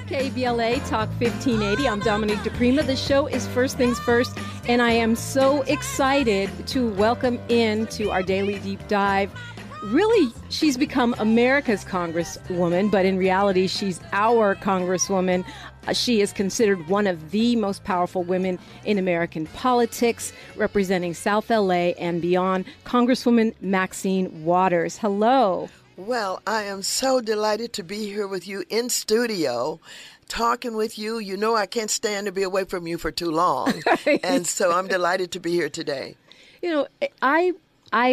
KBLA Talk 1580. I'm Dominique Diprima. The show is First Things First, and I am so excited to welcome into our daily deep dive. Really, she's become America's Congresswoman, but in reality, she's our Congresswoman. She is considered one of the most powerful women in American politics, representing South LA and beyond. Congresswoman Maxine Waters. Hello. Well, I am so delighted to be here with you in studio, talking with you. You know I can't stand to be away from you for too long, right. And so I'm delighted to be here today. You know, I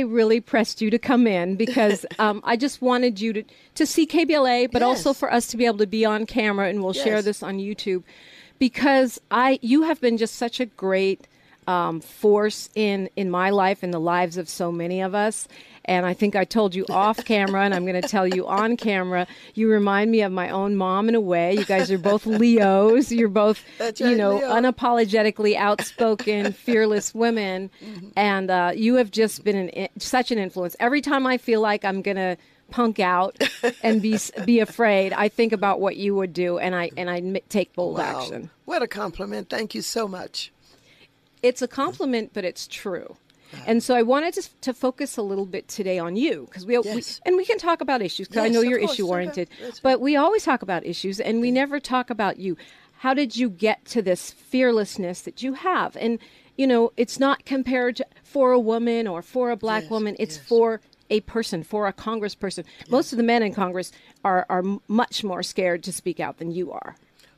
really pressed you to come in because I just wanted you to see KBLA, but also for us to be able to be on camera, and we'll share this on YouTube, because you have been just such a great force in my life and the lives of so many of us. And I think I told you off camera, and I'm going to tell you on camera, you remind me of my own mom in a way. You guys are both Leos. You're both, Leo. Unapologetically outspoken, fearless women. Mm-hmm. And you have just been such an influence. Every time I feel like I'm going to punk out and be afraid, I think about what you would do, and I take bold action. What a compliment. Thank you so much. It's a compliment, but it's true. And so I wanted to focus a little bit today on you, because we can talk about issues, because I know you're issue-oriented, but we always talk about issues, and we never talk about you. How did you get to this fearlessness that you have? And, you know, it's not compared to for a woman or for a black woman. It's for a person, for a congressperson. Most of the men in Congress are much more scared to speak out than you are.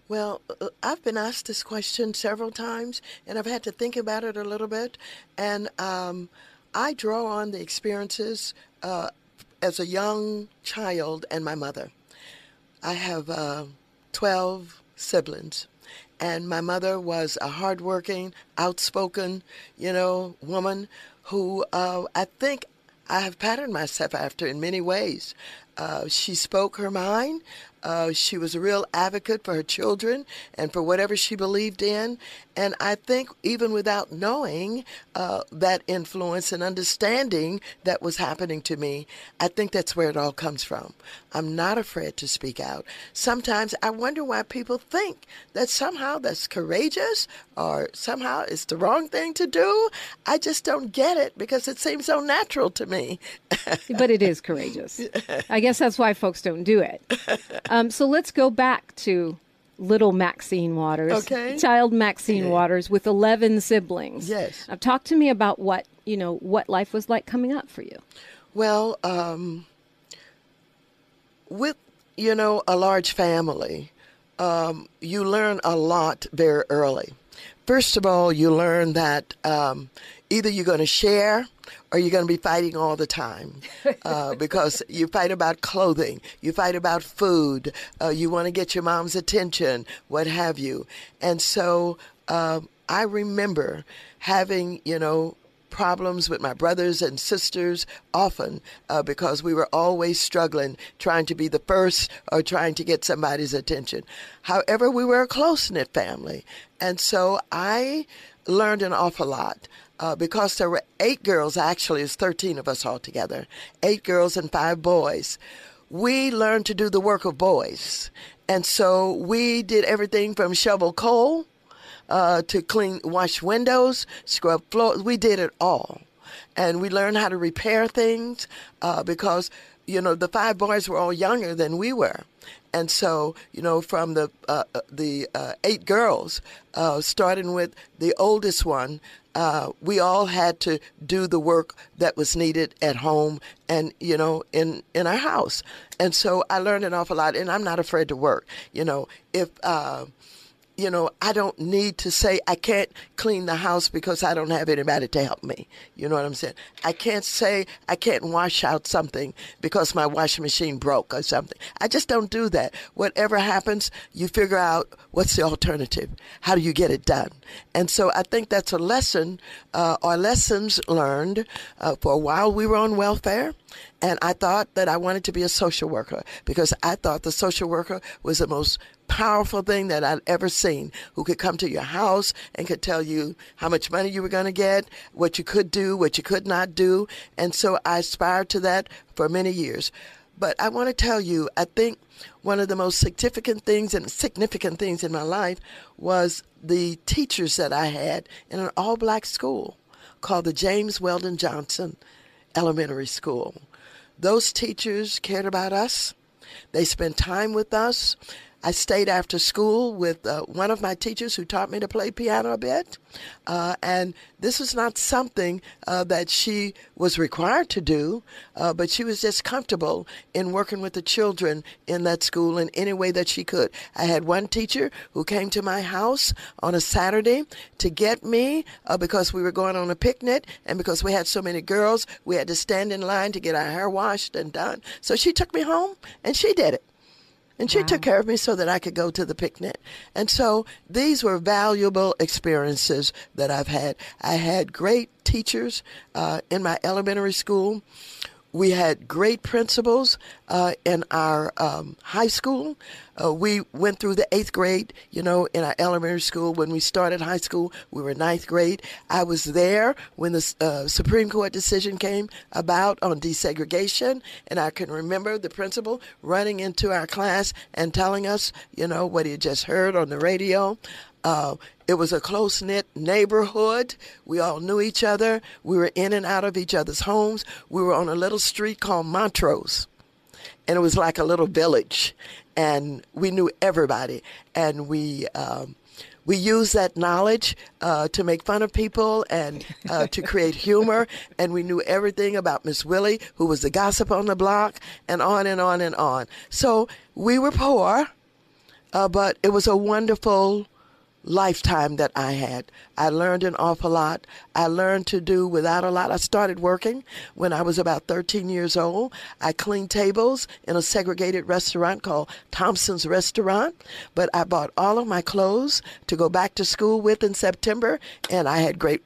Well, I've been asked this question several times, and I've had to think about it a little bit. And I draw on the experiences as a young child and my mother. I have 12 siblings, and my mother was a hardworking, outspoken, woman who I think I have patterned myself after in many ways. She spoke her mind. She was a real advocate for her children and for whatever she believed in. And I think even without knowing that influence and understanding that was happening to me, I think that's where it all comes from. I'm not afraid to speak out. Sometimes I wonder why people think that somehow that's courageous or somehow it's the wrong thing to do. I just don't get it because it seems so natural to me. But it is courageous. I guess that's why folks don't do it. So let's go back to little Maxine Waters, child Maxine Waters with 11 siblings. Yes. Talk to me about what life was like coming up for you. Well, with, a large family, you learn a lot very early. First of all, you learn that either you're going to share or you're going to be fighting all the time because you fight about clothing, you fight about food, you want to get your mom's attention, what have you. And so I remember having, problems with my brothers and sisters often because we were always struggling, trying to be the first or trying to get somebody's attention. However, we were a close-knit family. And so I learned an awful lot. Because there were 8 girls, actually, it's 13 of us altogether, 8 girls and 5 boys. We learned to do the work of boys. And so we did everything from shovel coal to wash windows, scrub floors. We did it all. And we learned how to repair things because, the 5 boys were all younger than we were. And so, from the 8 girls, starting with the oldest one, we all had to do the work that was needed at home and, in our house. And so I learned an awful lot, and I'm not afraid to work. If I don't need to say I can't clean the house because I don't have anybody to help me. You know what I'm saying? I can't say I can't wash out something because my washing machine broke or something. I just don't do that. Whatever happens, you figure out what's the alternative. How do you get it done? And so I think that's a lesson or lessons learned. For a while we were on welfare. And I thought that I wanted to be a social worker because I thought the social worker was the most powerful thing that I'd ever seen, who could come to your house and could tell you how much money you were going to get, what you could do, what you could not do. And so I aspired to that for many years. But I want to tell you, I think one of the most significant things in my life was the teachers that I had in an all-black school called the James Weldon Johnson Elementary School. Those teachers cared about us. They spent time with us. I stayed after school with one of my teachers who taught me to play piano a bit. And this was not something that she was required to do, but she was just comfortable in working with the children in that school in any way that she could. I had one teacher who came to my house on a Saturday to get me because we were going on a picnic, and because we had so many girls, we had to stand in line to get our hair washed and done. So she took me home, and she did it. And she took care of me so that I could go to the picnic. And so these were valuable experiences that I've had. I had great teachers in my elementary school. We had great principals in our high school. We went through the 8th grade, in our elementary school. When we started high school, we were 9th grade. I was there when the Supreme Court decision came about on desegregation, and I can remember the principal running into our class and telling us, what he had just heard on the radio. It was a close-knit neighborhood. We all knew each other. We were in and out of each other's homes. We were on a little street called Montrose, and it was like a little village, and we knew everybody. And we used that knowledge to make fun of people and to create humor, and we knew everything about Miss Willie, who was the gossip on the block, and on and on and on. So we were poor, but it was a wonderful lifetime that I had. I learned an awful lot. I learned to do without a lot. I started working when I was about 13 years old. I cleaned tables in a segregated restaurant called Thompson's Restaurant, but I bought all of my clothes to go back to school with in September, and I had great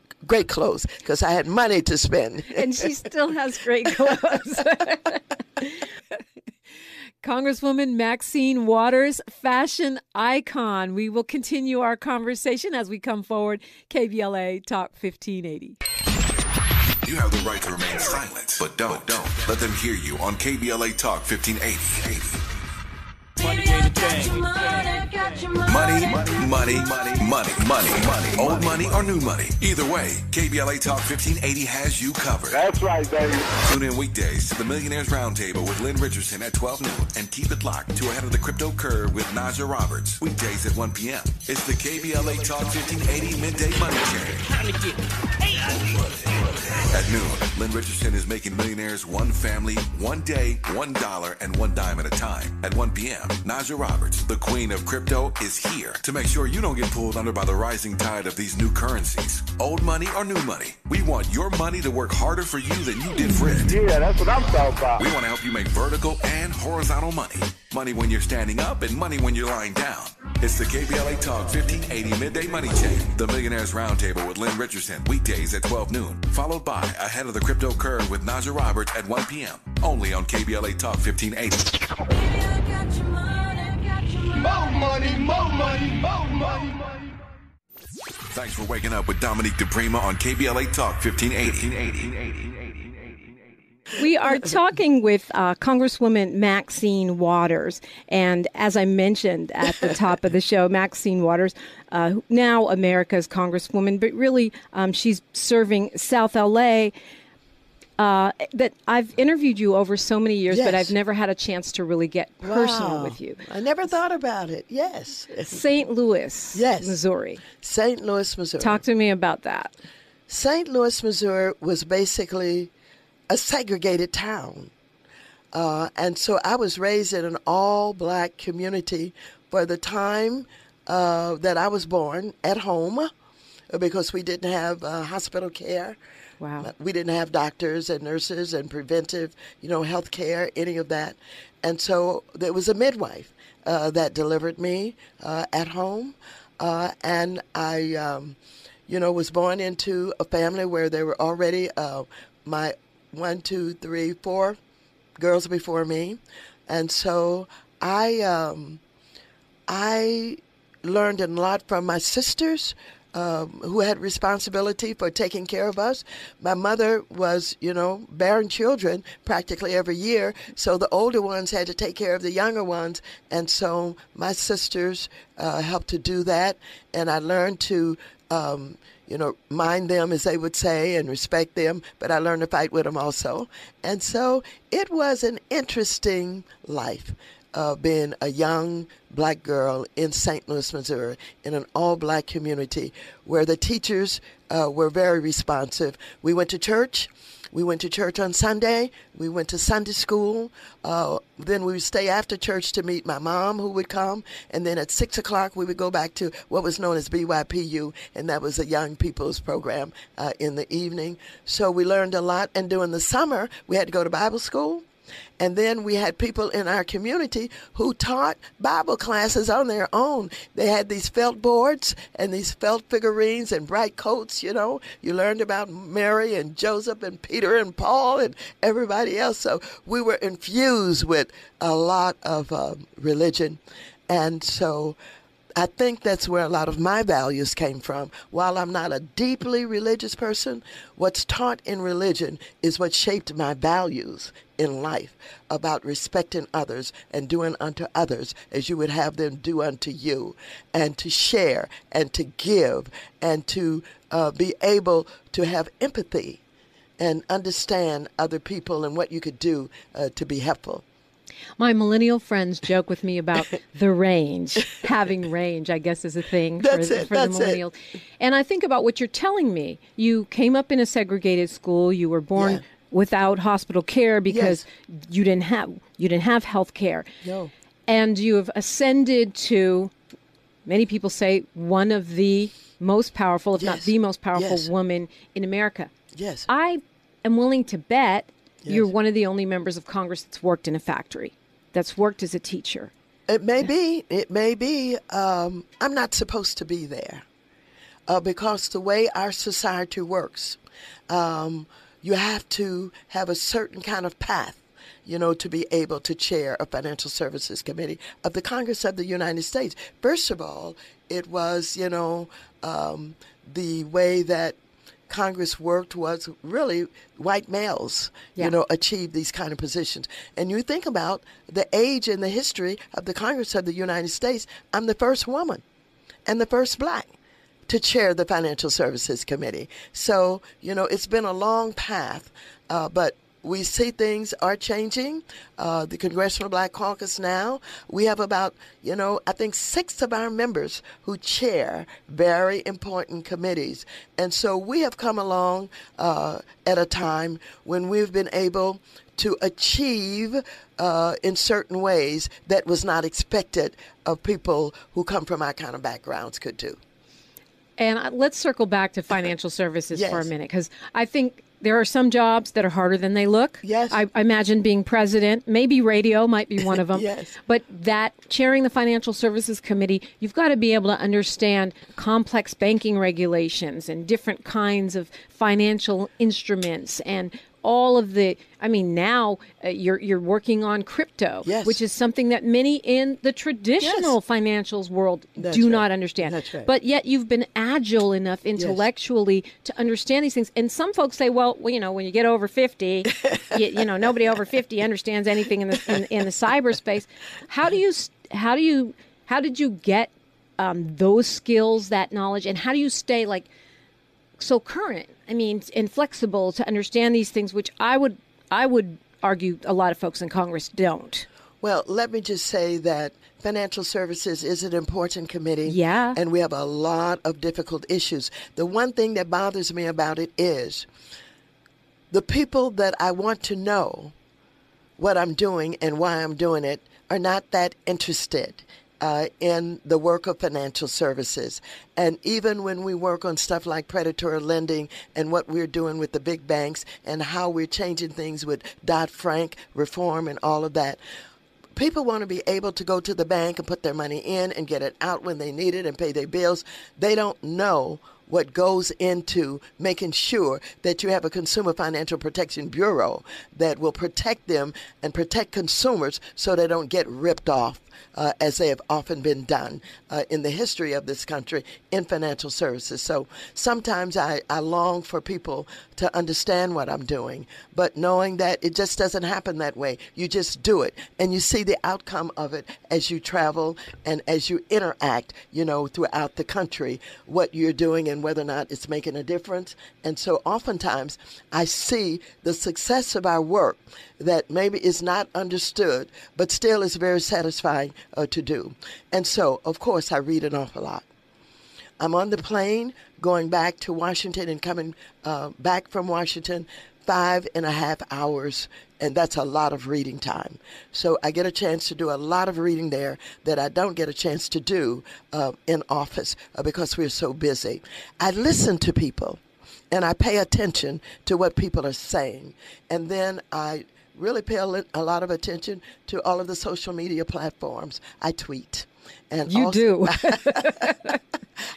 clothes because I had money to spend. And she still has great clothes. Congresswoman Maxine Waters, fashion icon. We will continue our conversation as we come forward. KBLA Talk 1580. You have the right to remain silent, but don't let them hear you on KBLA Talk 1580. Money ain't a thing. Money. Old money or new money. Either way, KBLA Talk 1580 has you covered. That's right, baby. Tune in weekdays to the Millionaires Roundtable with Lynn Richardson at 12 noon and keep it locked to Ahead of the Crypto Curve with Naja Roberts. Weekdays at 1 p.m. It's the KBLA Talk 1580 Midday Money Chain. At noon, Lynn Richardson is making millionaires one family, one day, $1 and $1 at a time. At 1 p.m., Naja Roberts, the queen of crypto, is here to make sure you don't get pulled under by the rising tide of these new currencies. Old money or new money, we want your money to work harder for you than you did for it. Yeah, that's what I'm talking about. We want to help you make vertical and horizontal money. Money when you're standing up and money when you're lying down. It's the KBLA Talk 1580 Midday Money Chain, the Millionaires Roundtable with Lynn Richardson, weekdays at 12 noon, followed by Ahead of the Crypto Curve with Naja Roberts at 1 p.m., only on KBLA Talk 1580. More money. Thanks for waking up with Dominique Diprima on KBLA Talk 1580. We are talking with Congresswoman Maxine Waters. And as I mentioned at the top of the show, Maxine Waters, now America's Congresswoman, but really she's serving South L.A. That I've interviewed you over so many years, but I've never had a chance to really get personal with you. I never thought about it. Yes. St. Louis, Missouri. St. Louis, Missouri. Talk to me about that. St. Louis, Missouri was basically a segregated town. And so I was raised in an all-black community for the time that I was born at home because we didn't have hospital care. Wow. We didn't have doctors and nurses and preventive, health care, any of that. And so there was a midwife that delivered me at home. And I, was born into a family where there were already my 1, 2, 3, 4 girls before me. And so I learned a lot from my sisters who had responsibility for taking care of us. My mother was, bearing children practically every year, so the older ones had to take care of the younger ones, and so my sisters helped to do that, and I learned to mind them, as they would say, and respect them, but I learned to fight with them also. And so it was an interesting life, being a young black girl in St. Louis, Missouri, in an all-black community where the teachers were very responsive. We went to church. We went to church on Sunday. We went to Sunday school. Then we would stay after church to meet my mom, who would come. And then at 6 o'clock, we would go back to what was known as BYPU, and that was a young people's program in the evening. So we learned a lot. And during the summer, we had to go to Bible school. And then we had people in our community who taught Bible classes on their own. They had these felt boards and these felt figurines and bright coats, You learned about Mary and Joseph and Peter and Paul and everybody else. So we were infused with a lot of religion. And so I think that's where a lot of my values came from. While I'm not a deeply religious person, what's taught in religion is what shaped my values in life about respecting others and doing unto others as you would have them do unto you, and to share and to give and to be able to have empathy and understand other people and what you could do to be helpful. My millennial friends joke with me about the range. Having range, I guess, is a thing for the millennials. And I think about what you're telling me. You came up in a segregated school. You were born without hospital care because you didn't have health care. No. And you have ascended to, many people say, one of the most powerful, if not the most powerful woman in America. Yes. I am willing to bet you're one of the only members of Congress that's worked in a factory, that's worked as a teacher. It may be. It may be. I'm not supposed to be there because the way our society works, you have to have a certain kind of path, to be able to chair a financial services committee of the Congress of the United States. First of all, it was, the way that Congress worked was really white males, achieved these kind of positions. And you think about the age and the history of the Congress of the United States, I'm the first woman and the first black to chair the Financial Services Committee. So, it's been a long path, but we see things are changing. The Congressional Black Caucus now, we have about, I think 6 of our members who chair very important committees. And so we have come along at a time when we've been able to achieve in certain ways that was not expected of people who come from our kind of backgrounds could do. And let's circle back to financial services for a minute, because I think there are some jobs that are harder than they look. Yes. I imagine being president, maybe radio might be one of them. Yes. But that chairing the Financial Services Committee, you've got to be able to understand complex banking regulations and different kinds of financial instruments and all of the, now you're working on crypto, which is something that many in the traditional financials world do not understand. That's right. But yet you've been agile enough intellectually to understand these things. And some folks say, well, when you get over 50, nobody over 50 understands anything in the cyberspace. How did you get those skills, that knowledge, and how do you stay so current? And flexible to understand these things, which I would argue a lot of folks in Congress don't. Well, let me just say that Financial Services is an important committee. Yeah. And we have a lot of difficult issues. The one thing that bothers me about it is the people that I want to know what I'm doing and why I'm doing it are not that interested in the work of financial services. And even when we work on stuff like predatory lending and what we're doing with the big banks and how we're changing things with Dodd-Frank reform and all of that, people want to be able to go to the bank and put their money in and get it out when they need it and pay their bills. They don't know what goes into making sure that you have a Consumer Financial Protection Bureau that will protect them and protect consumers so they don't get ripped off, as they have often been done in the history of this country in financial services. So sometimes I long for people to understand what I'm doing, but knowing that it just doesn't happen that way. You just do it, and you see the outcome of it as you travel and as you interact, throughout the country, what you're doing and whether or not it's making a difference. And so oftentimes I see the success of our work that maybe is not understood, but still is very satisfying to do. And so, of course, I read an awful lot. I'm on the plane going back to Washington and coming back from Washington 5.5 hours, and that's a lot of reading time. So I get a chance to do a lot of reading there that I don't get a chance to do in office because we're so busy. I listen to people, and I pay attention to what people are saying, and then I really pay a lot of attention to all of the social media platforms. I tweet. And you do.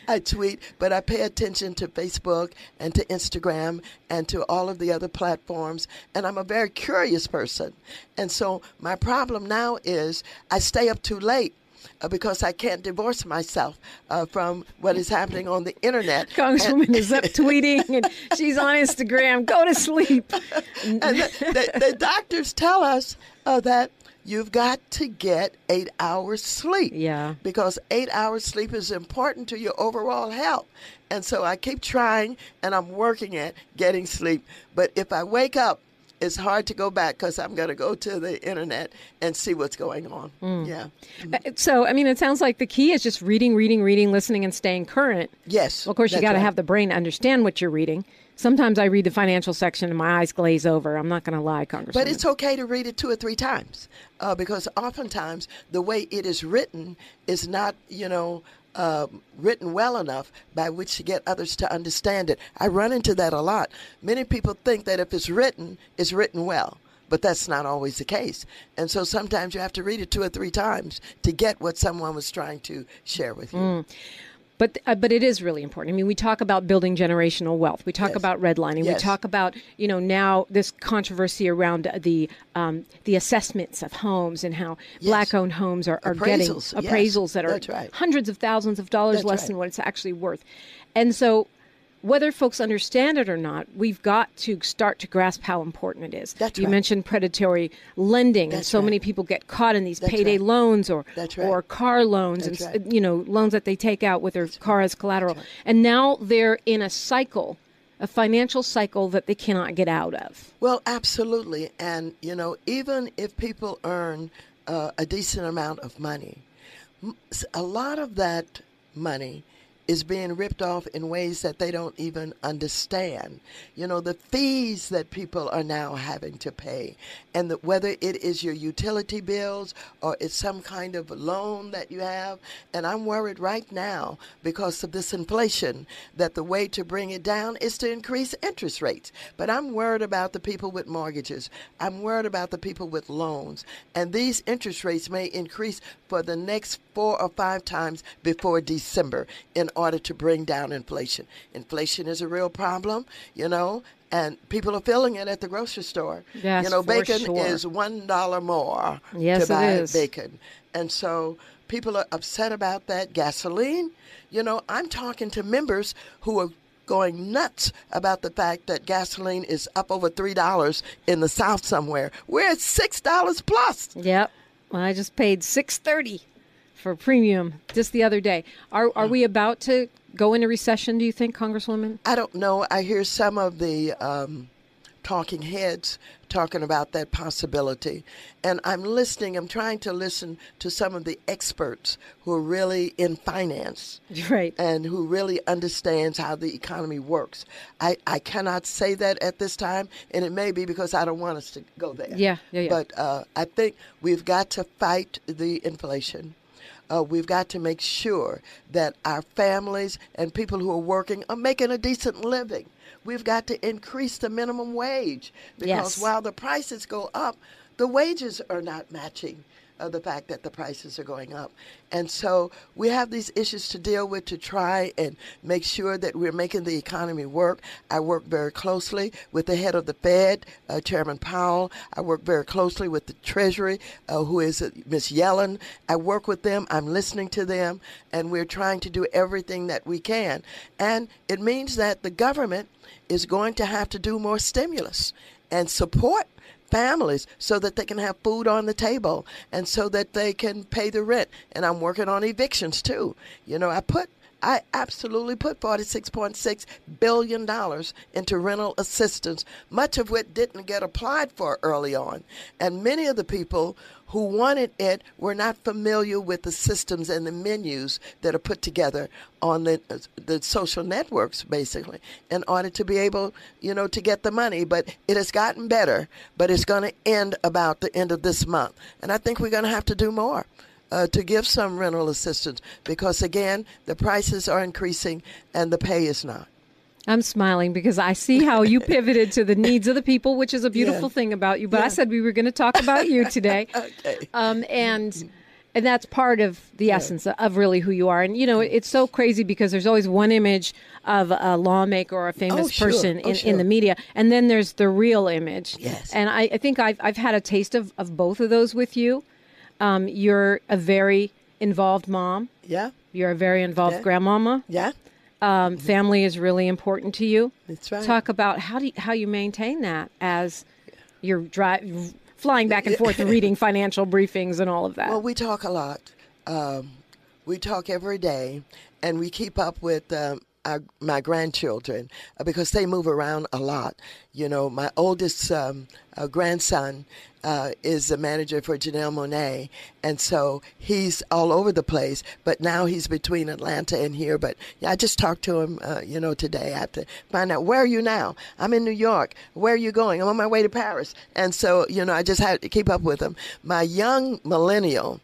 I tweet, but I pay attention to Facebook and to Instagram and to all of the other platforms. And I'm a very curious person. And so my problem now is I stay up too late because I can't divorce myself from what is happening on the internet. Congresswoman is up tweeting and she's on Instagram. Go to sleep. And the doctors tell us that you've got to get 8 hours sleep. Yeah. Because 8 hours sleep is important to your overall health. And so I keep trying, and I'm working at getting sleep. But if I wake up, it's hard to go back because I'm going to go to the internet and see what's going on. Yeah. So, it sounds like the key is just reading, listening, and staying current. Yes. Well, of course, you got to have the brain to understand what you're reading. Sometimes I read the financial section and my eyes glaze over. I'm not going to lie, Congresswoman. But it's okay to read it 2 or 3 times because oftentimes the way it is written is not, written well enough by which to get others to understand it. I run into that a lot. Many people think that if it's written well, but that's not always the case. And so sometimes you have to read it 2 or 3 times to get what someone was trying to share with you. But it is really important. We talk about building generational wealth. We talk about redlining. Yes. We talk about, now this controversy around the assessments of homes and how Black-owned homes are getting appraisals that are hundreds of thousands of dollars less than what it's actually worth. And so whether folks understand it or not, we've got to start to grasp how important it is. You mentioned predatory lending, and so many people get caught in these payday loans or car loans, and loans that they take out with their car as collateral. And now they're in a cycle, a financial cycle that they cannot get out of. Well, absolutely. And, even if people earn a decent amount of money, a lot of that money is being ripped off in ways that they don't even understand. The fees that people are now having to pay, and whether it is your utility bills or it's some kind of loan that you have. And I'm worried right now because of this inflation that the way to bring it down is to increase interest rates. But I'm worried about the people with mortgages. I'm worried about the people with loans. And these interest rates may increase for the next 4 or 5 times before December in order to bring down inflation. Inflation is a real problem, and people are feeling it at the grocery store. Yes, bacon is $1 more to buy bacon. And so people are upset about that. Gasoline, I'm talking to members who are going nuts about the fact that gasoline is up over $3 in the South somewhere. We're at $6 plus. Yep. Well, I just paid $6.30 for premium just the other day. Are we about to go into recession, do you think, Congresswoman? I don't know. I hear some of the talking heads talking about that possibility. And I'm trying to listen to some of the experts who are really in finance. Right. And who really understands how the economy works. I cannot say that at this time, and it may be because I don't want us to go there. Yeah. But I think we've got to fight the inflation. We've got to make sure that our families and people who are working are making a decent living. We've got to increase the minimum wage because while the prices go up, the wages are not matching of the fact that the prices are going up. And so we have these issues to deal with to try and make sure that we're making the economy work. I work very closely with the head of the Fed, Chairman Powell. I work very closely with the Treasury, who is Ms. Yellen. I work with them. I'm listening to them, and we're trying to do everything that we can. And it means that the government is going to have to do more stimulus and support families so that they can have food on the table and so that they can pay the rent. And I'm working on evictions too. You know, I absolutely put $46.6 billion into rental assistance, much of which didn't get applied for early on. And many of the people who wanted it were not familiar with the systems and the menus that are put together on the social networks, basically, in order to be able, you know, to get the money. But it has gotten better, but it's going to end about the end of this month. And I think we're going to have to do more to give some rental assistance because, again, the prices are increasing and the pay is not. I'm smiling because I see how you pivoted to the needs of the people, which is a beautiful thing about you. But I said we were going to talk about you today. Okay. And that's part of the essence of really who you are. And, you know, it's so crazy because there's always one image of a lawmaker or a famous person in the media. And then there's the real image. Yes. And I think I've had a taste of both of those with you. You're a very involved mom. Yeah. You're a very involved grandmama. Yeah. Family is really important to you. That's right. Talk about how you maintain that as you're flying back and forth and reading financial briefings and all of that. Well, we talk a lot. We talk every day, and we keep up with my grandchildren because they move around a lot. You know, my oldest grandson is the manager for Janelle Monáe, and so he's all over the place. But now he's between Atlanta and here. But yeah, I just talked to him, you know, today. I have to find out, where are you now? I'm in New York. Where are you going? I'm on my way to Paris. And so, you know, I just had to keep up with him. My young millennial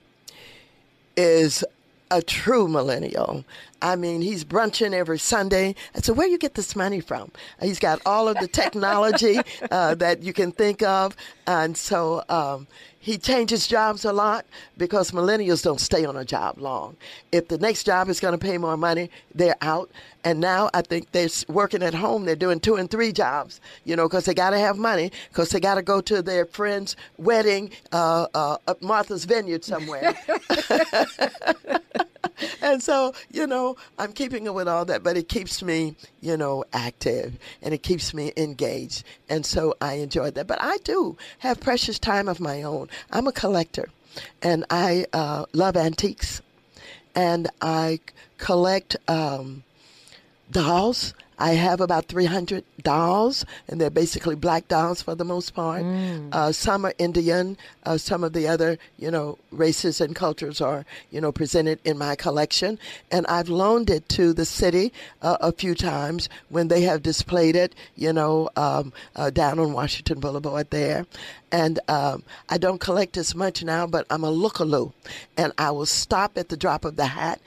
is a true millennial. I mean, he's brunching every Sunday. I said, where you get this money from? He's got all of the technology that you can think of. And so he changes jobs a lot because millennials don't stay on a job long. If the next job is going to pay more money, they're out. And now I think they're working at home. They're doing 2 and 3 jobs, you know, because they got to have money, because they got to go to their friend's wedding at Martha's Vineyard somewhere. And so, you know, I'm keeping up with all that, but it keeps me, you know, active and it keeps me engaged. And so I enjoy that. But I do have precious time of my own. I'm a collector and I love antiques and I collect dolls. I have about 300 dolls, and they're basically black dolls for the most part. Some are Indian. Some of the other, you know, races and cultures are, you know, presented in my collection. And I've loaned it to the city a few times when they have displayed it, you know, down on Washington Boulevard there. And I don't collect as much now, but I'm a lookaloo, and I will stop at the drop of the hat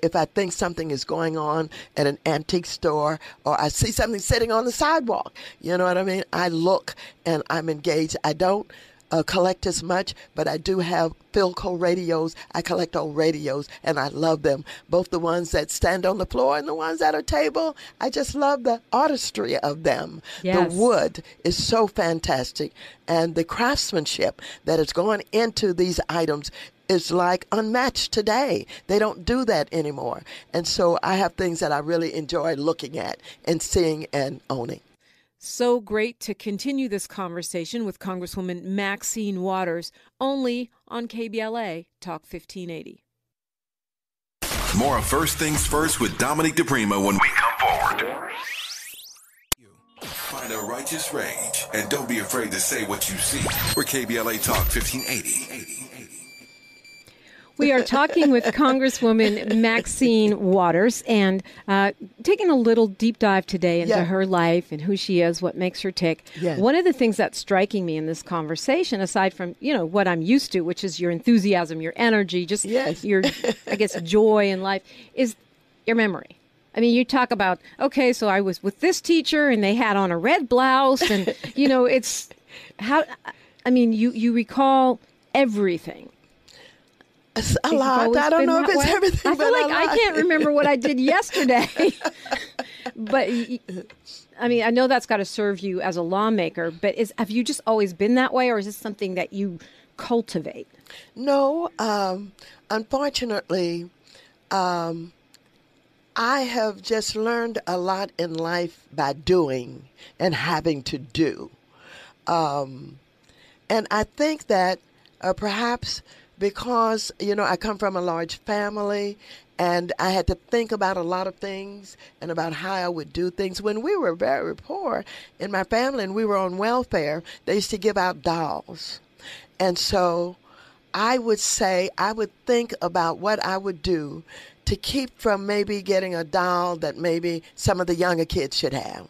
if I think something is going on at an antique store or I see something sitting on the sidewalk. You know what I mean? I look and I'm engaged. I don't collect as much, but I do have Philco radios. I collect old radios, and I love them, both the ones that stand on the floor and the ones that are table. I just love the artistry of them. Yes. The wood is so fantastic, and the craftsmanship that is going into these items is like unmatched today. They don't do that anymore. And so I have things that I really enjoy looking at and seeing and owning. So great to continue this conversation with Congresswoman Maxine Waters, only on KBLA Talk 1580. More of First Things First with Dominique Diprima when we come forward. Find a righteous rage and don't be afraid to say what you see. We're KBLA Talk 1580. We are talking with Congresswoman Maxine Waters and taking a little deep dive today into her life and who she is, what makes her tick. Yes. One of the things that's striking me in this conversation, aside from, you know, what I'm used to, which is your enthusiasm, your energy, just your, I guess, joy in life, is your memory. I mean, you talk about, okay, so I was with this teacher and they had on a red blouse and, you know, it's how, I mean, you recall everything. It's a You've lot. always I don't been know if that it's way? everything. I feel but like a I lot. can't remember what I did yesterday. But I mean, I know that's got to serve you as a lawmaker. But have you just always been that way, or is this something that you cultivate? No, unfortunately, I have just learned a lot in life by doing and having to do. And I think that perhaps because, I come from a large family and I had to think about a lot of things and about how I would do things. When we were very poor in my family and we were on welfare, they used to give out dolls. And so I would think about what I would do to keep from maybe getting a doll that maybe some of the younger kids should have.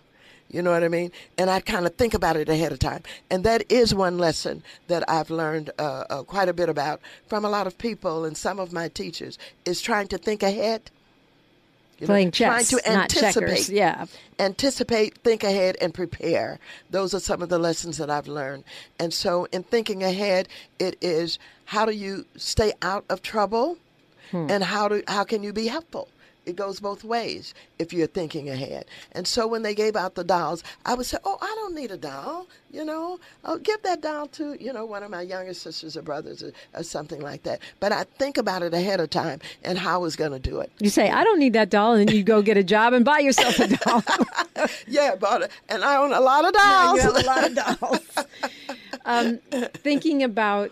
You know what I mean? And I kind of think about it ahead of time. And that is one lesson that I've learned quite a bit about from a lot of people and some of my teachers is trying to think ahead. Playing chess, trying to not checkers. Yeah. Anticipate, think ahead, and prepare. Those are some of the lessons that I've learned. And so in thinking ahead, it is how do you stay out of trouble and how can you be helpful? It goes both ways if you're thinking ahead. And so when they gave out the dolls, I would say, I don't need a doll. I'll give that doll to, one of my younger sisters or brothers or something like that. But I think about it ahead of time and how I was going to do it. You say, I don't need that doll, and then you go get a job and buy yourself a doll. Yeah, and I own a lot of dolls. Yeah, you have a lot of dolls. Thinking about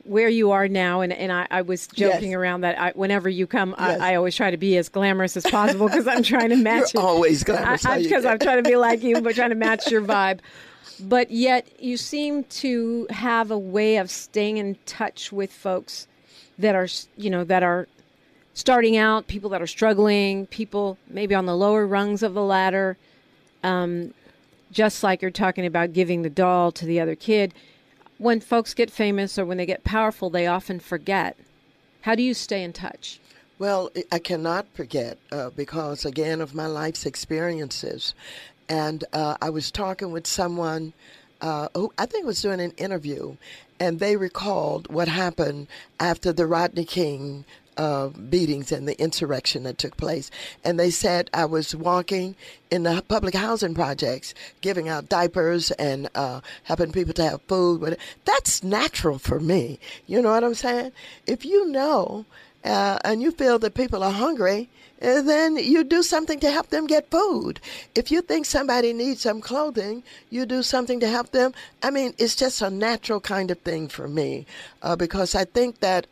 where you are now, and I was joking around that whenever you come, I always try to be as glamorous as possible because I'm trying to match You're always glamorous. Because I'm trying to be like you, but trying to match your vibe. But yet you seem to have a way of staying in touch with folks that are, that are starting out, people that are struggling, people maybe on the lower rungs of the ladder, just like you're talking about giving the doll to the other kid. When folks get famous or when they get powerful, they often forget. How do you stay in touch? Well, I cannot forget because, again, of my life's experiences. And I was talking with someone who I think was doing an interview, and they recalled what happened after the Rodney King beatings and the insurrection that took place. And they said I was walking in the public housing projects, giving out diapers and helping people to have food. That's natural for me. You know what I'm saying? If you know and you feel that people are hungry, then you do something to help them get food. If you think somebody needs some clothing, you do something to help them. I mean, it's just a natural kind of thing for me because I think that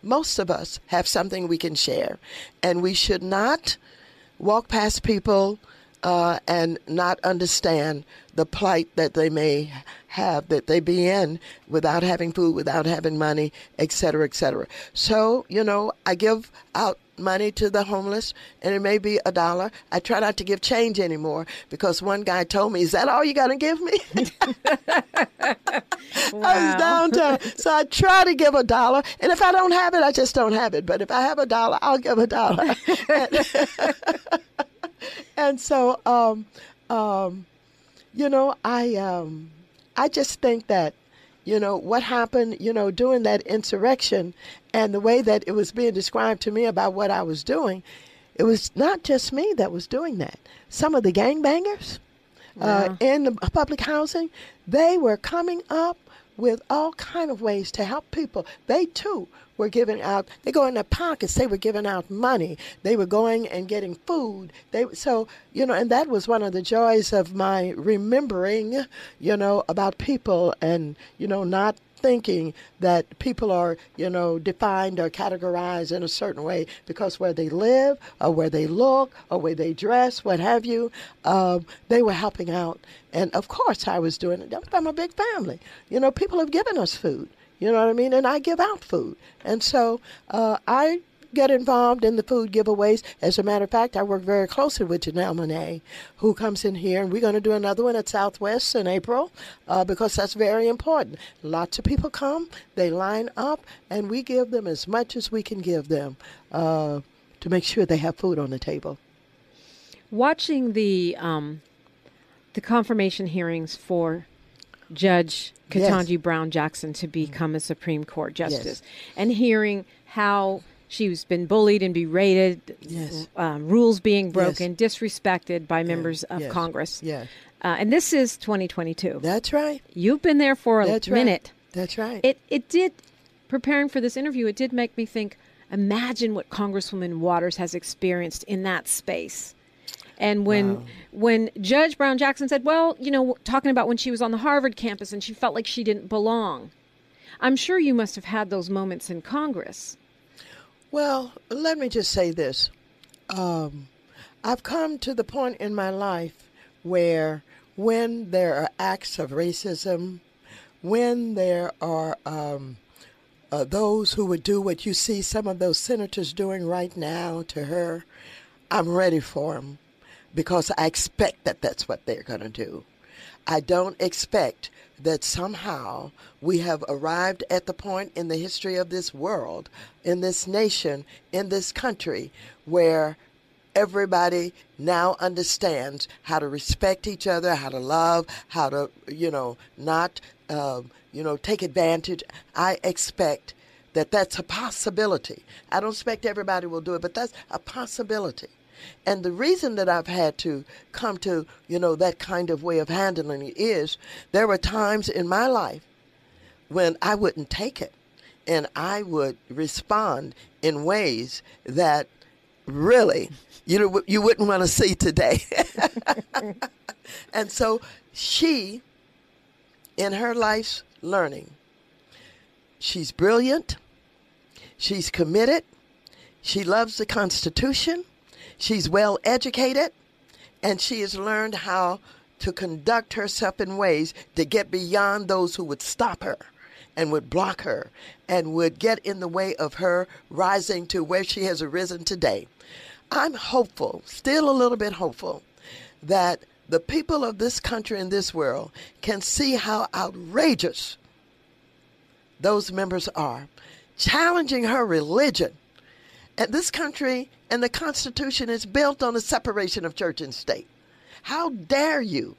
most of us have something we can share, and we should not walk past people and not understand the plight that they may have, that they be in without having food, without having money, et cetera, et cetera. So, I give out money to the homeless, and it may be $1. I try not to give change anymore because one guy told me, "Is that all you got to give me?" Wow. I was downtown, so I try to give $1, and if I don't have it, I just don't have it. But if I have $1, I'll give $1. And so, I just think that, what happened, during that insurrection and the way that it was being described to me about what I was doing, it was not just me that was doing that. Some of the gangbangers in the public housing, they were coming up with all kind of ways to help people. They, too, were giving out, they go in their pockets, they were giving out money. They were going and getting food. And that was one of the joys of my remembering, about people and, not thinking that people are, defined or categorized in a certain way because where they live or where they look or where they dress, what have you, they were helping out. And, of course, I was doing it. I'm from a big family. People have given us food. You know what I mean? And I give out food. And so I get involved in the food giveaways. As a matter of fact, I work very closely with Janelle Monáe, who comes in here, and we're going to do another one at Southwest in April because that's very important. Lots of people come, they line up, and we give them as much as we can give them to make sure they have food on the table. Watching the confirmation hearings for Judge Ketanji Brown Jackson to become a Supreme Court justice, and hearing how she's been bullied and berated, rules being broken, disrespected by members of Congress. And this is 2022. That's right. You've been there for a minute. That's right. It did, preparing for this interview, it did make me think, imagine what Congresswoman Waters has experienced in that space. And when Judge Brown Jackson said, well, you know, talking about when she was on the Harvard campus and she felt like she didn't belong, I'm sure you must have had those moments in Congress. Well, let me just say this. I've come to the point in my life where when there are acts of racism, when there are those who would do what you see some of those senators doing right now to her, I'm ready for them because I expect that that's what they're going to do. I don't expect that somehow we have arrived at the point in the history of this world, in this nation, in this country, where everybody now understands how to respect each other, how to love, how to, not, take advantage. I expect that that's a possibility. I don't expect everybody will do it, but that's a possibility. And the reason that I've had to come to, that kind of way of handling it is there were times in my life when I wouldn't take it. And I would respond in ways that really, you wouldn't want to see today. And so she, in her life's learning, she's brilliant, she's committed, she loves the Constitution, she's well educated, and she has learned how to conduct herself in ways to get beyond those who would stop her and would block her and would get in the way of her rising to where she has arisen today. I'm hopeful, still a little bit hopeful, that the people of this country and this world can see how outrageous those members are, challenging her religion. And this country and the Constitution is built on the separation of church and state. How dare you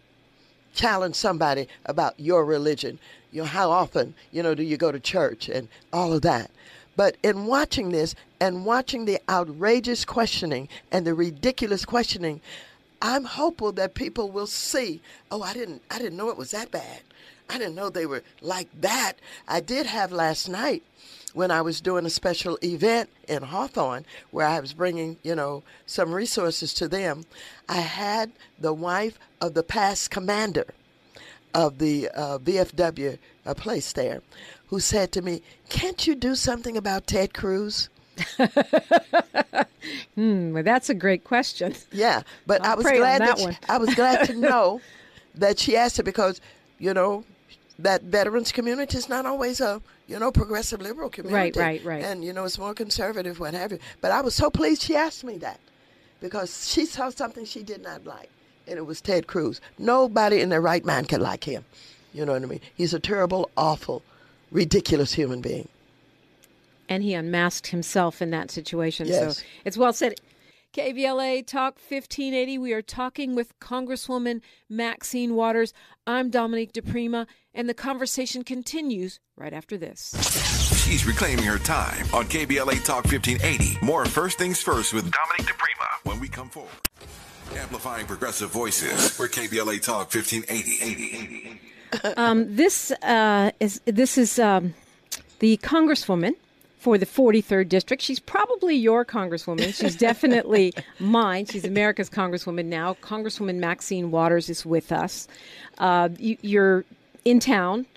challenge somebody about your religion? How often, do you go to church and all of that? But in watching this and watching the outrageous questioning and the ridiculous questioning, I'm hopeful that people will see, oh, I didn't know it was that bad. I didn't know they were like that. I did have last night when I was doing a special event in Hawthorne where I was bringing, some resources to them. I had the wife of the past commander of the VFW place there who said to me, can't you do something about Ted Cruz? Well, that's a great question. Yeah, but I was glad to know that she asked it because, that veterans community is not always a, progressive liberal community. Right. And, it's more conservative, what have you. But I was so pleased she asked me that because she saw something she did not like, and it was Ted Cruz. Nobody in their right mind can like him. You know what I mean? He's a terrible, awful, ridiculous human being. And he unmasked himself in that situation. Yes. So it's well said. KBLA Talk 1580. We are talking with Congresswoman Maxine Waters. I'm Dominique Diprima, and the conversation continues right after this. She's reclaiming her time on KBLA Talk 1580. More First Things First with Dominique Diprima when we come forward. Amplifying progressive voices. We're KBLA Talk 1580. This is the Congresswoman for the 43rd District. She's probably your Congresswoman. She's definitely mine. She's America's Congresswoman now. Congresswoman Maxine Waters is with us. You're in town,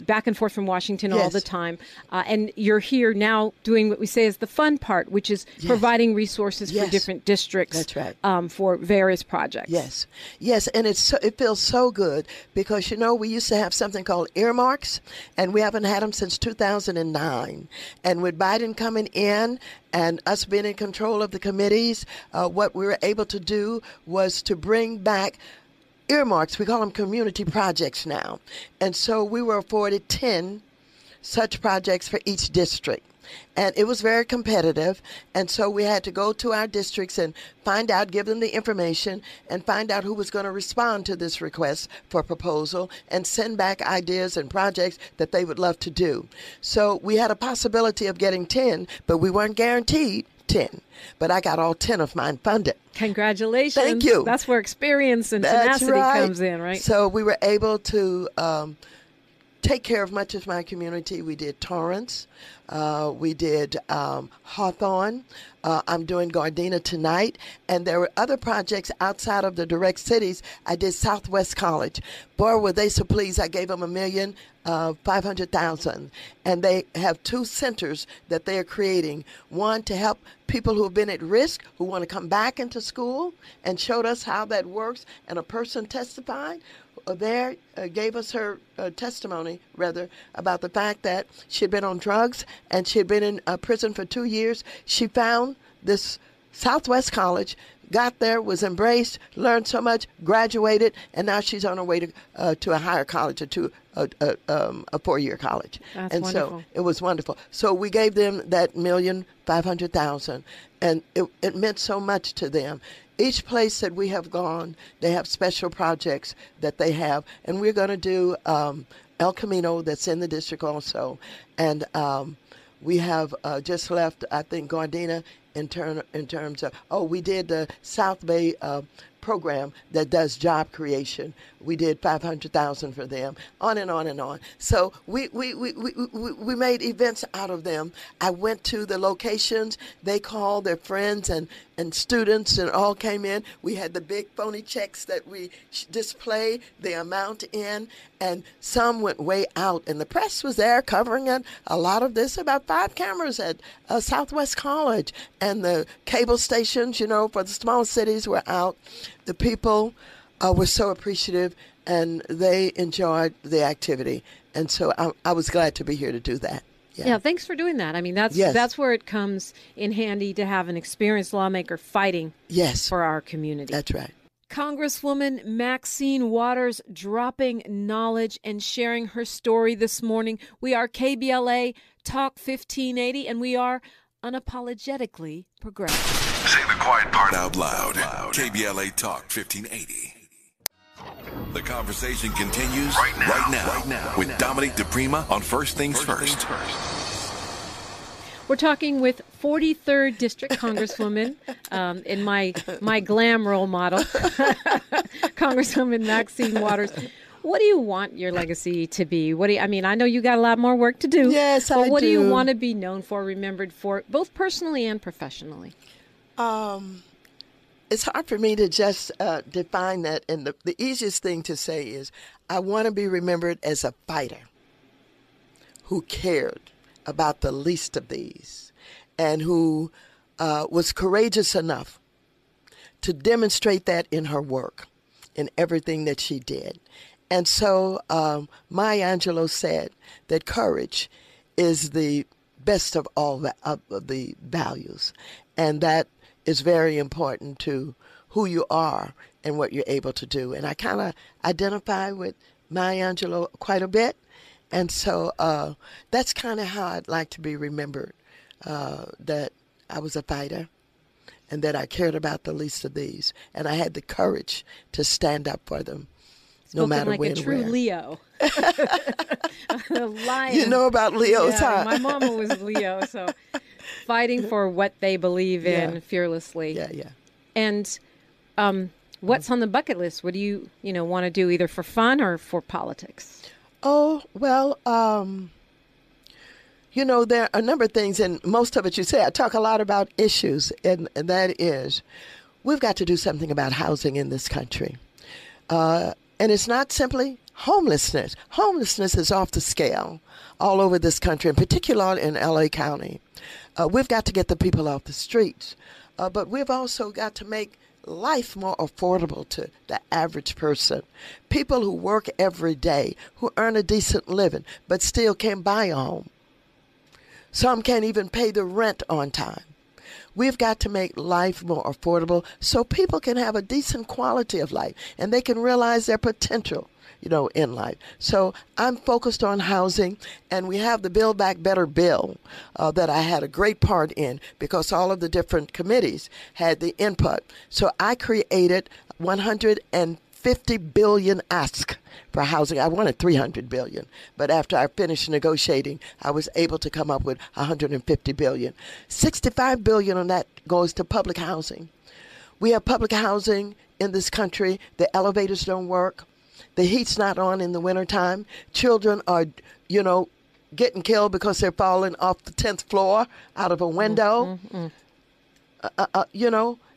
back and forth from Washington all the time. And you're here now doing what we say is the fun part, which is providing resources for different districts. That's right. For various projects. Yes. And it feels so good because, we used to have something called earmarks, and we haven't had them since 2009. And with Biden coming in and us being in control of the committees, what we were able to do was to bring back earmarks. We call them community projects now. And so we were afforded 10 such projects for each district. And it was very competitive. And so we had to go to our districts and find out, give them the information, and find out who was going to respond to this request for proposal and send back ideas and projects that they would love to do. So we had a possibility of getting 10, but we weren't guaranteed 10. But I got all 10 of mine funded. Congratulations. Thank you. That's where experience and That's tenacity right. comes in, right? So we were able to take care of much of my community. We did Torrance. We did Hawthorne. I'm doing Gardena tonight. And there were other projects outside of the direct cities. I did Southwest College. Boy, were they so pleased. I gave them $1,500,000. And they have 2 centers that they are creating. One to help people who have been at risk, who want to come back into school, and showed us how that works. And a person testified there, gave us her testimony, rather, about the fact that she had been on drugs and she had been in prison for 2 years. She found this Southwest College, got there, was embraced, learned so much, graduated, and now she's on her way to a higher college, a 4-year college. That's and wonderful. So it was wonderful. So we gave them that $1,500,000, and it meant so much to them. Each place that we have gone, they have special projects that they have, and we're going to do El Camino, that's in the district also, and we have just left, I think, Gardena in terms of, we did the South Bay program that does job creation. We did $500,000 for them, on and on and on. So we made events out of them. I went to the locations. They called their friends and students and all came in. We had the big phony checks that we displayed the amount in, and some went way out. And the press was there covering it. A lot of this, about 5 cameras at Southwest College, and the cable stations, for the small cities were out. The people were so appreciative, and they enjoyed the activity. And so I was glad to be here to do that. Yeah, thanks for doing that. I mean, that's where it comes in handy to have an experienced lawmaker fighting for our community. That's right. Congresswoman Maxine Waters dropping knowledge and sharing her story this morning. We are KBLA Talk 1580, and we are unapologetically progressive. Say the quiet part out loud. KBLA Talk 1580. The conversation continues right now with Dominique Diprima on First Things First. We're talking with 43rd District Congresswoman in my glam role model, Congresswoman Maxine Waters. What do you want your legacy to be? I know you got a lot more work to do. Yes, I do. But what do you want to be known for, remembered for, both personally and professionally? It's hard for me to just define that. And the easiest thing to say is I want to be remembered as a fighter who cared about the least of these and who was courageous enough to demonstrate that in her work, in everything that she did. And so Maya Angelou said that courage is the best of all of the values. And that is very important to who you are and what you're able to do. And I kind of identify with Maya Angelou quite a bit. And so that's kind of how I'd like to be remembered, that I was a fighter and that I cared about the least of these. And I had the courage to stand up for them. No matter like when a true where. Leo. A lion. You know about Leos, huh? My mama was Leo, so fighting for what they believe in fearlessly. Yeah. And what's on the bucket list? What do you want to do, either for fun or for politics? Oh, well, there are a number of things, and most of it you say. I talk a lot about issues, and that is we've got to do something about housing in this country. And it's not simply homelessness. Homelessness is off the scale all over this country, in particular in L.A. County. We've got to get the people off the streets, but we've also got to make life more affordable to the average person. People who work every day, who earn a decent living, but still can't buy a home. Some can't even pay the rent on time. We've got to make life more affordable so people can have a decent quality of life and they can realize their potential, in life. So I'm focused on housing, and we have the Build Back Better bill that I had a great part in because all of the different committees had the input. So I created 150 billion ask for housing. I wanted 300 billion, but after I finished negotiating, I was able to come up with 150 billion. 65 billion on that goes to public housing. We have public housing in this country. The elevators don't work. The heat's not on in the wintertime. Children are, getting killed because they're falling off the 10th floor out of a window.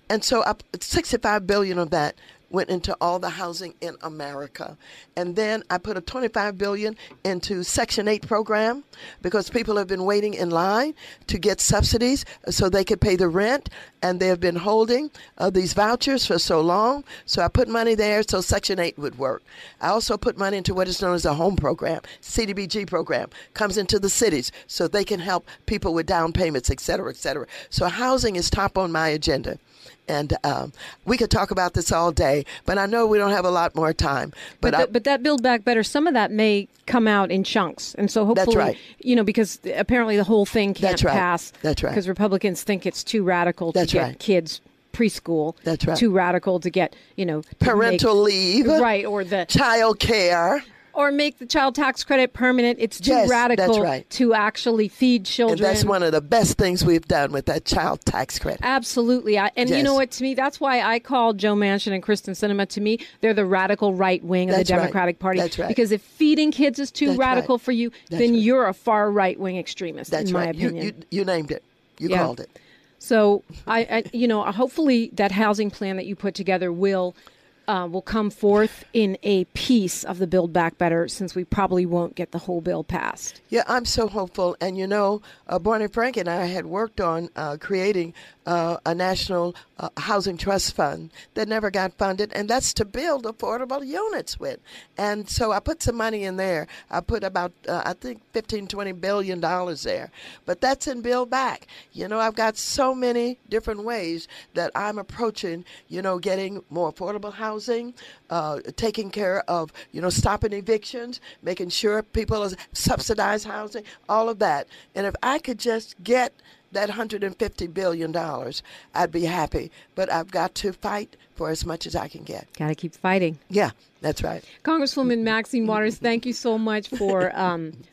And so 65 billion of that went into all the housing in America. And then I put a 25 billion into Section 8 program because people have been waiting in line to get subsidies so they could pay the rent, and they have been holding these vouchers for so long. So I put money there so Section 8 would work. I also put money into what is known as a home program. CDBG program comes into the cities so they can help people with down payments, et cetera, et cetera. So housing is top on my agenda. And we could talk about this all day, but I know we don't have a lot more time. But that Build Back Better, some of that may come out in chunks. And so hopefully, that's right. Because apparently the whole thing can't pass. That's right. Because Republicans think it's too radical to get kids preschool. That's right. Too radical to get, parental leave. Right. Or the child care. Or make the child tax credit permanent. It's too radical to actually feed children. And that's one of the best things we've done with that child tax credit. Absolutely. You know what, to me, that's why I call Joe Manchin and Kristen Sinema, to me, they're the radical right wing of the Democratic Party. That's right. Because if feeding kids is too radical for you, then you're a far right wing extremist, in my opinion. You named it. You called it. So, hopefully that housing plan that you put together will come forth in a piece of the Build Back Better, since we probably won't get the whole bill passed. Yeah, I'm so hopeful. And Barney Frank and I had worked on creating a national housing trust fund that never got funded, and that's to build affordable units with. And so I put some money in there. I put about, I think, $15-20 billion there. But that's in Build Back. I've got so many different ways that I'm approaching, getting more affordable housing, taking care of, stopping evictions, making sure people are subsidized housing, all of that. And if I could just get that $150 billion, I'd be happy. But I've got to fight for as much as I can get. Got to keep fighting. Yeah, that's right. Congresswoman Maxine Waters, thank you so much for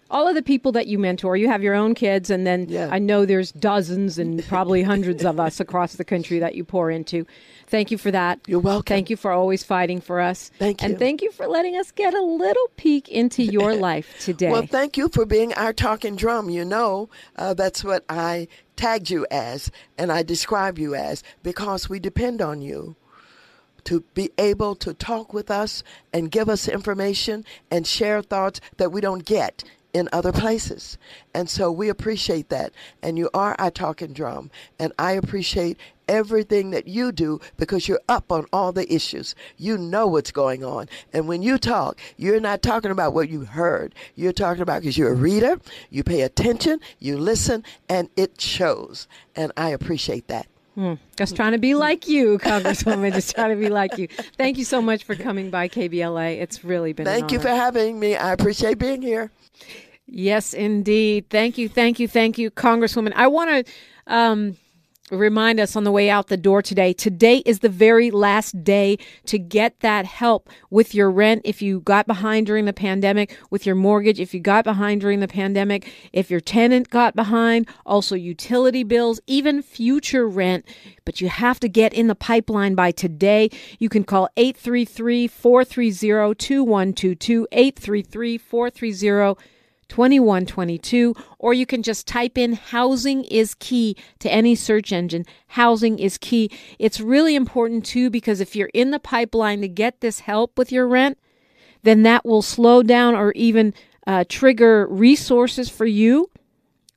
all of the people that you mentor. You have your own kids, and then I know there's dozens and probably hundreds of us across the country that you pour into. Thank you for that. You're welcome. Thank you for always fighting for us. Thank you. And thank you for letting us get a little peek into your life today. Well, thank you for being our talking drum. That's what I tagged you as, and I describe you as, because we depend on you to be able to talk with us and give us information and share thoughts that we don't get in other places. And so we appreciate that. And you are our talking drum. And I appreciate everything that you do because you're up on all the issues. You know what's going on. And when you talk, you're not talking about what you heard. You're talking about, because you're a reader, you pay attention, you listen, and it shows. And I appreciate that. Just trying to be like you, Congresswoman. Just trying to be like you. Thank you so much for coming by KBLA. It's really been an honor. Thank you for having me. I appreciate being here. Yes, indeed. Thank you, Congresswoman. I want to remind us on the way out the door today. Today is the very last day to get that help with your rent. If you got behind during the pandemic, with your mortgage, if you got behind during the pandemic, if your tenant got behind, also utility bills, even future rent. But you have to get in the pipeline by today. You can call 833-430-2122, 833-430-2122, or you can just type in housing is key to any search engine. Housing is key. It's really important too, because if you're in the pipeline to get this help with your rent, then that will slow down or even trigger resources for you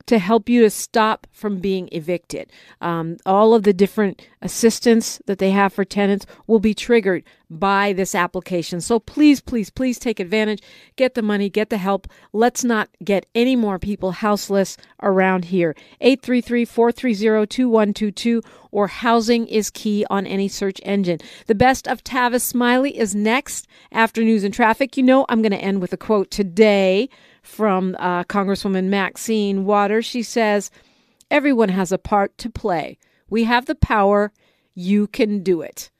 to help you to stop from being evicted. All of the different assistance that they have for tenants will be triggered by this application. So please, please, please take advantage. Get the money, get the help. Let's not get any more people houseless around here. 833-430-2122 or Housing is Key on any search engine. The best of Tavis Smiley is next after news and traffic. You know, I'm going to end with a quote today from Congresswoman Maxine Waters. She says, "Everyone has a part to play. We have the power. You can do it."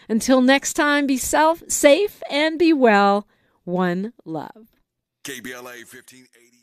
Until next time, be safe and be well. One love. KBLA 1580.